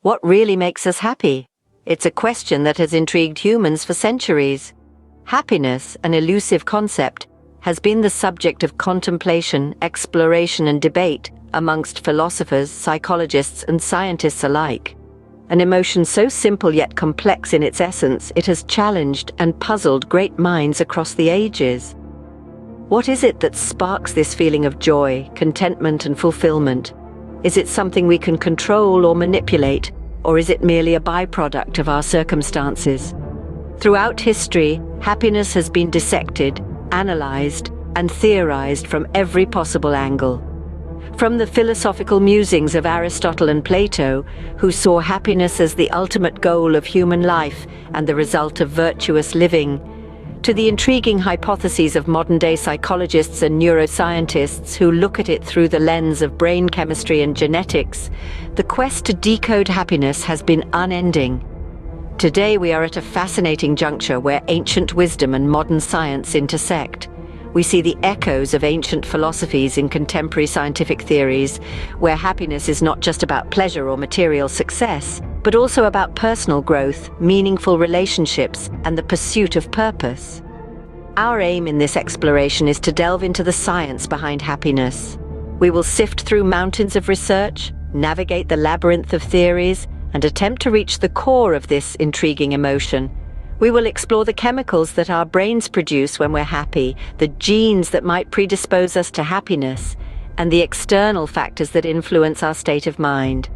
What really makes us happy? It's a question that has intrigued humans for centuries. Happiness, an elusive concept, has been the subject of contemplation, exploration, and debate amongst philosophers, psychologists, and scientists alike. An emotion so simple yet complex in its essence, it has challenged and puzzled great minds across the ages. What is it that sparks this feeling of joy, contentment, and fulfillment? Is it something we can control or manipulate, or is it merely a byproduct of our circumstances? Throughout history, happiness has been dissected, analyzed, and theorized from every possible angle. From the philosophical musings of Aristotle and Plato, who saw happiness as the ultimate goal of human life and the result of virtuous living, to the intriguing hypotheses of modern-day psychologists and neuroscientists who look at it through the lens of brain chemistry and genetics, the quest to decode happiness has been unending. Today we are at a fascinating juncture where ancient wisdom and modern science intersect. We see the echoes of ancient philosophies in contemporary scientific theories, where happiness is not just about pleasure or material success, but also about personal growth, meaningful relationships, and the pursuit of purpose. Our aim in this exploration is to delve into the science behind happiness. We will sift through mountains of research, navigate the labyrinth of theories, and attempt to reach the core of this intriguing emotion. We will explore the chemicals that our brains produce when we're happy, the genes that might predispose us to happiness, and the external factors that influence our state of mind.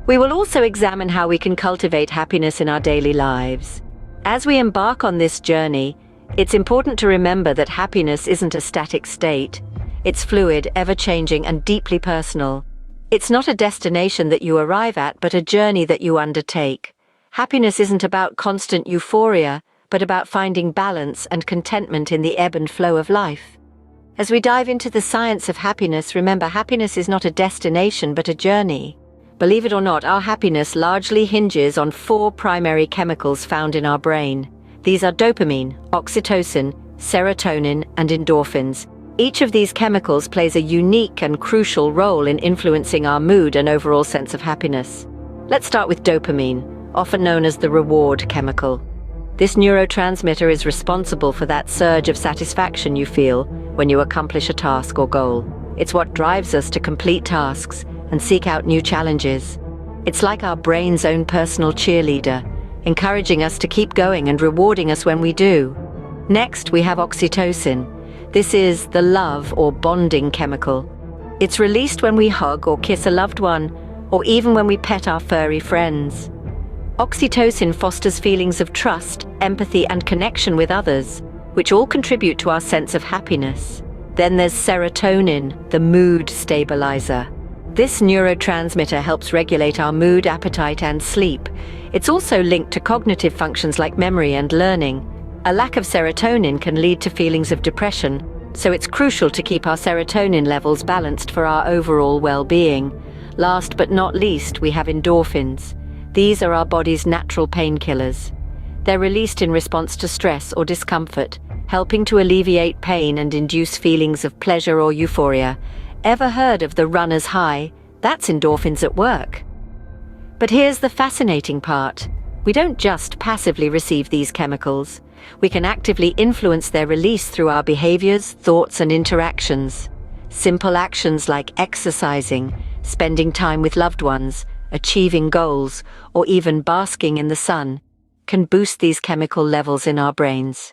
We will also examine how we can cultivate happiness in our daily lives. As we embark on this journey, it's important to remember that happiness isn't a static state. It's fluid, ever-changing, and deeply personal. It's not a destination that you arrive at, but a journey that you undertake. Happiness isn't about constant euphoria, but about finding balance and contentment in the ebb and flow of life. As we dive into the science of happiness, remember, happiness is not a destination, but a journey. Believe it or not, our happiness largely hinges on 4 primary chemicals found in our brain. These are dopamine, oxytocin, serotonin, and endorphins. Each of these chemicals plays a unique and crucial role in influencing our mood and overall sense of happiness. Let's start with dopamine, often known as the reward chemical. This neurotransmitter is responsible for that surge of satisfaction you feel when you accomplish a task or goal. It's what drives us to complete tasks and seek out new challenges. It's like our brain's own personal cheerleader, encouraging us to keep going and rewarding us when we do. Next, we have oxytocin. This is the love or bonding chemical. It's released when we hug or kiss a loved one, or even when we pet our furry friends. Oxytocin fosters feelings of trust, empathy, and connection with others, which all contribute to our sense of happiness. Then there's serotonin, the mood stabilizer. This neurotransmitter helps regulate our mood, appetite, and sleep. It's also linked to cognitive functions like memory and learning. A lack of serotonin can lead to feelings of depression, so it's crucial to keep our serotonin levels balanced for our overall well-being. Last but not least, we have endorphins. These are our body's natural painkillers. They're released in response to stress or discomfort, helping to alleviate pain and induce feelings of pleasure or euphoria. Ever heard of the runner's high? That's endorphins at work. But here's the fascinating part. We don't just passively receive these chemicals. We can actively influence their release through our behaviors, thoughts, and interactions. Simple actions like exercising, spending time with loved ones, achieving goals, or even basking in the sun can boost these chemical levels in our brains.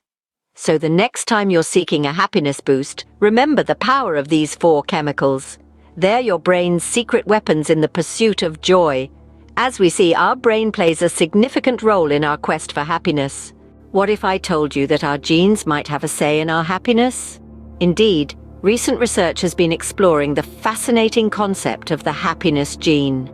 So the next time you're seeking a happiness boost, remember the power of these 4 chemicals. They're your brain's secret weapons in the pursuit of joy. As we see, our brain plays a significant role in our quest for happiness. What if I told you that our genes might have a say in our happiness? Indeed, recent research has been exploring the fascinating concept of the happiness gene.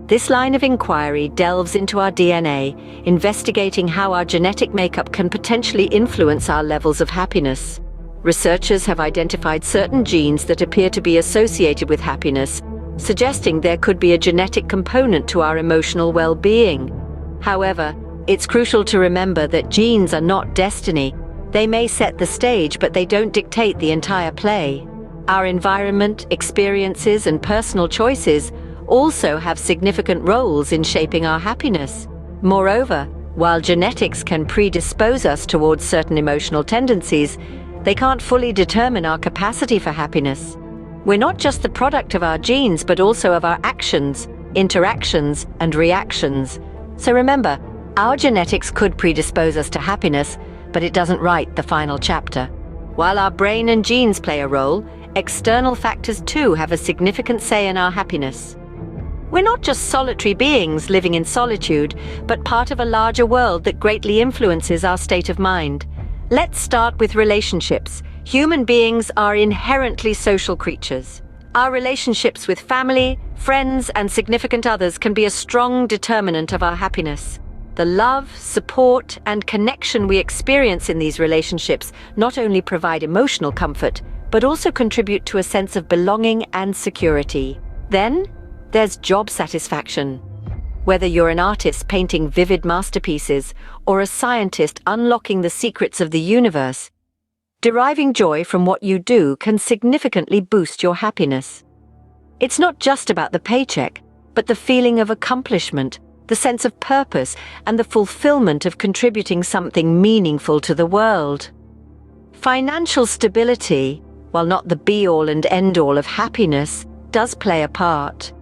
This line of inquiry delves into our DNA, investigating how our genetic makeup can potentially influence our levels of happiness. Researchers have identified certain genes that appear to be associated with happiness, suggesting there could be a genetic component to our emotional well-being. However, it's crucial to remember that genes are not destiny. They may set the stage, but they don't dictate the entire play. Our environment, experiences, and personal choices also have significant roles in shaping our happiness. Moreover, while genetics can predispose us towards certain emotional tendencies, they can't fully determine our capacity for happiness. We're not just the product of our genes, but also of our actions, interactions, and reactions. So remember, our genetics could predispose us to happiness, but it doesn't write the final chapter. While our brain and genes play a role, external factors too have a significant say in our happiness. We're not just solitary beings living in solitude, but part of a larger world that greatly influences our state of mind. Let's start with relationships. Human beings are inherently social creatures. Our relationships with family, friends, and significant others can be a strong determinant of our happiness. The love, support, and connection we experience in these relationships not only provide emotional comfort, but also contribute to a sense of belonging and security. Then, there's job satisfaction. Whether you're an artist painting vivid masterpieces or a scientist unlocking the secrets of the universe, deriving joy from what you do can significantly boost your happiness. It's not just about the paycheck, but the feeling of accomplishment, the sense of purpose, and the fulfillment of contributing something meaningful to the world. Financial stability, while not the be-all and end-all of happiness, does play a part.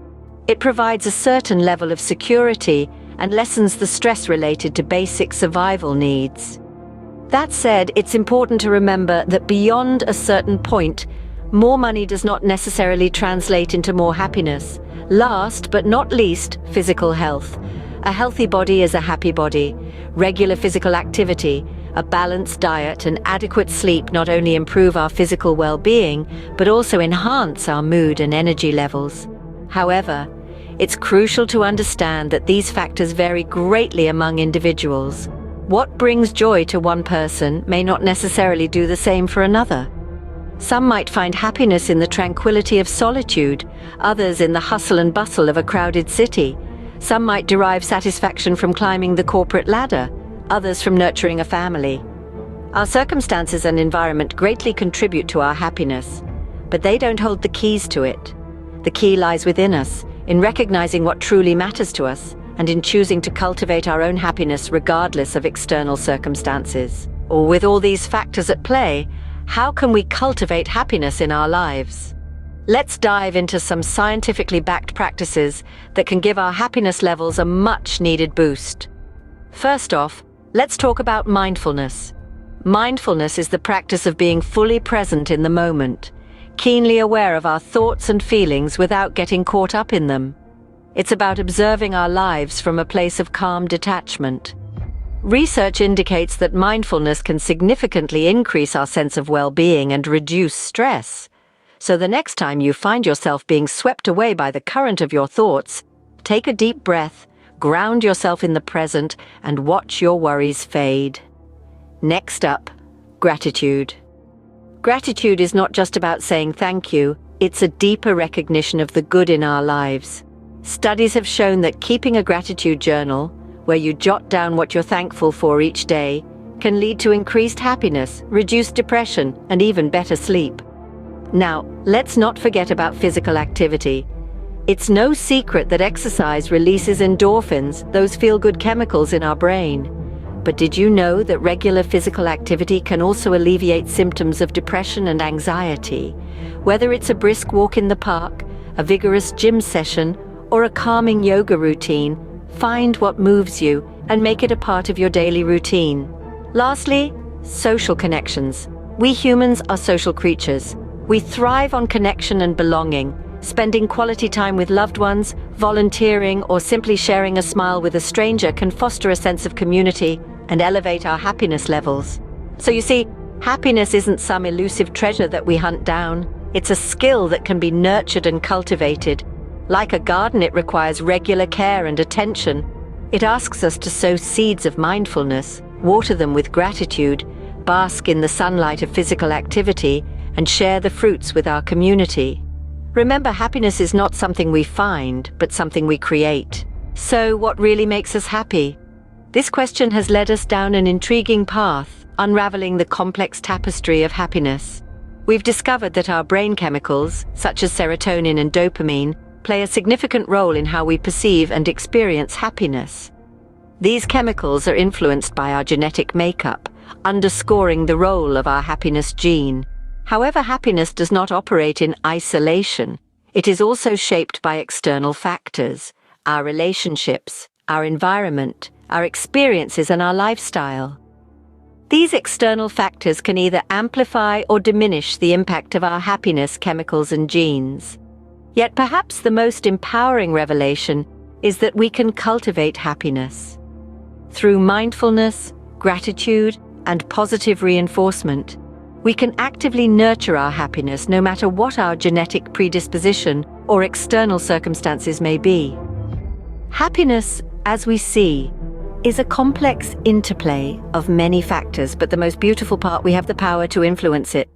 It provides a certain level of security and lessens the stress related to basic survival needs. That said, it's important to remember that beyond a certain point, more money does not necessarily translate into more happiness. Last but not least, physical health. A healthy body is a happy body. Regular physical activity, a balanced diet, and adequate sleep not only improve our physical well-being, but also enhance our mood and energy levels. However, it's crucial to understand that these factors vary greatly among individuals. What brings joy to one person may not necessarily do the same for another. Some might find happiness in the tranquility of solitude, others in the hustle and bustle of a crowded city. Some might derive satisfaction from climbing the corporate ladder, others from nurturing a family. Our circumstances and environment greatly contribute to our happiness, but they don't hold the keys to it. The key lies within us, in recognizing what truly matters to us, and in choosing to cultivate our own happiness regardless of external circumstances. Or with all these factors at play, how can we cultivate happiness in our lives? Let's dive into some scientifically backed practices that can give our happiness levels a much-needed boost. First off, let's talk about mindfulness. Mindfulness is the practice of being fully present in the moment, keenly aware of our thoughts and feelings without getting caught up in them. It's about observing our lives from a place of calm detachment. Research indicates that mindfulness can significantly increase our sense of well-being and reduce stress. So the next time you find yourself being swept away by the current of your thoughts, take a deep breath, ground yourself in the present, and watch your worries fade. Next up, gratitude. Gratitude is not just about saying thank you, it's a deeper recognition of the good in our lives. Studies have shown that keeping a gratitude journal, where you jot down what you're thankful for each day, can lead to increased happiness, reduced depression, and even better sleep. Now, let's not forget about physical activity. It's no secret that exercise releases endorphins, those feel-good chemicals in our brain. But did you know that regular physical activity can also alleviate symptoms of depression and anxiety? Whether it's a brisk walk in the park, a vigorous gym session, or a calming yoga routine, find what moves you and make it a part of your daily routine. Lastly, social connections. We humans are social creatures. We thrive on connection and belonging. Spending quality time with loved ones, volunteering, or simply sharing a smile with a stranger can foster a sense of community and elevate our happiness levels. So you see, happiness isn't some elusive treasure that we hunt down. It's a skill that can be nurtured and cultivated. Like a garden, it requires regular care and attention. It asks us to sow seeds of mindfulness, water them with gratitude, bask in the sunlight of physical activity, and share the fruits with our community. Remember, happiness is not something we find, but something we create. So, what really makes us happy? This question has led us down an intriguing path, unraveling the complex tapestry of happiness. We've discovered that our brain chemicals, such as serotonin and dopamine, play a significant role in how we perceive and experience happiness. These chemicals are influenced by our genetic makeup, underscoring the role of our happiness gene. However, happiness does not operate in isolation. It is also shaped by external factors, our relationships, our environment, our experiences, and our lifestyle. These external factors can either amplify or diminish the impact of our happiness chemicals and genes. Yet perhaps the most empowering revelation is that we can cultivate happiness. Through mindfulness, gratitude, and positive reinforcement, we can actively nurture our happiness no matter what our genetic predisposition or external circumstances may be. Happiness, as we see, is a complex interplay of many factors, but the most beautiful part, we have the power to influence it.